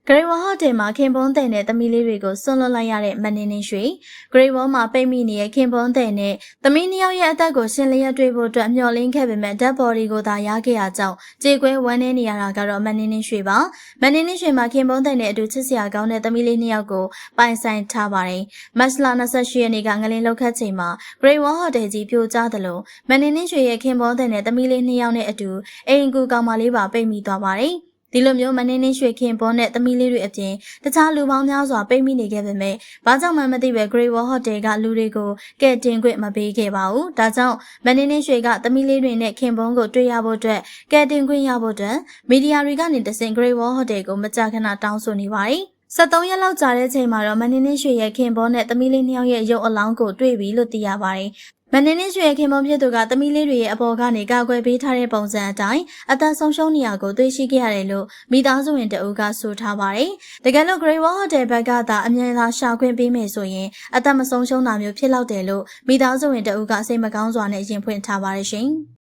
ဂရိတ်ဝါဟိုတယ်မှာခင်ပွန်းတဲ့နဲ့သမီးလေးတွေကိုဆွန့်လွတ်လိုက်ရတဲ့မနင်းနှင်းရွှေဂရိတ်ဝါမှာပိတ်မိနေတဲ့ခင်ပွန်းတဲ့နဲ့သမီးနှစ်ယောက်ရဲ့အသက်ကိုရှင်လျက်တွေ့ဖို့အတွက်မျှော်လင့်ခဲ့ပေမဲ့ဓာတ်ဘော်ဒီကိုသာရခဲ့ရကြောင်းကြေကွဲဝမ်းနည်းနေရတာကတော့မနင်းနှင်းရွှေပါမနင်းနှင်းရွှေမှာခင်ပွန်းတဲ့နဲ့အတူချစ်စရာကောင်းတဲ့သမီးလေးနှစ်ယောက်ကိုပိုင်ဆိုင်ထားပါတယ်မတ်လ28ရက်နေ့ကငလင်းလောက်ခတ်ချိန်မှာဂရိတ်ဝါဟိုတယ်ကြီးပြိုကျသလိုမနင်းနှင်းရွှေရဲ့ခင်ပွန်းတဲ့နဲ့သမီးလေးနှစ်ယောက်နဲ့အတူအိမ်ကူကောင်မလေးပါပိတ်မိသွားပါတယ်ဒီလိုမျိုးမနင်းနှင်းရွှေခင်ပွန်းနဲ့သမီးလေးတွေအပြင်တခြားလူပေါင်းများစွာပိတ်မိနေခဲ့ပေမဲ့ဘာကြောင့်မှမသိပဲ Great Wall Hotel ကလူတွေကိုကဲတင်ခွင့်မပေးခဲ့ပါဘူး။ဒါကြောင့်မနင်းနှင်းရွှေကသမီးလေးတွေနဲ့ခင်ပွန်းကိုတွေ့ရဖို့အတွက်ကဲတင်ခွင့်ရဖို့အတွက်မီဒီယာတွေကနေတဆင့် Great Wall Hotel ကိုမကြာခဏတောင်းဆိုနေပါတယ်။73ရက်လောက်ကြာတဲ့ချိန်မှာတော့မနင်းနှင်းရွှေရဲ့ခင်ပွန်းနဲ့သမီးလေးနှစ်ယောက်ရဲ့ရုပ်အလောင်းကိုတွေ့ပြီလို့သိရပါတယ်။မနင်းနှင်းရွှေခင်ပွန်းဖြစ်သူကသမီးလေးတွေရဲ့အပေါ်ကနေကာကွယ်ပေးထားတဲ့ပုံစံအတိုင်းအသက်ဆုံးရှုံးနေရကိုတွေ့ရှိခဲ့ရတယ်လို့မိသားစုဝင်တအုပ်ကဆိုထားပါတယ်။တကယ်လို့ Great Wall Hotel ဘက်ကသာအမြန်သာရှာခွင့်ပေးမယ်ဆိုရင်အသက်မဆုံးရှုံးတာမျိုးဖြစ်လောက်တယ်လို့မိသားစုဝင်တအုပ်ကစိတ်မကောင်းစွာနဲ့ရင်ဖွင့်ထားပါတယ်ရှင်။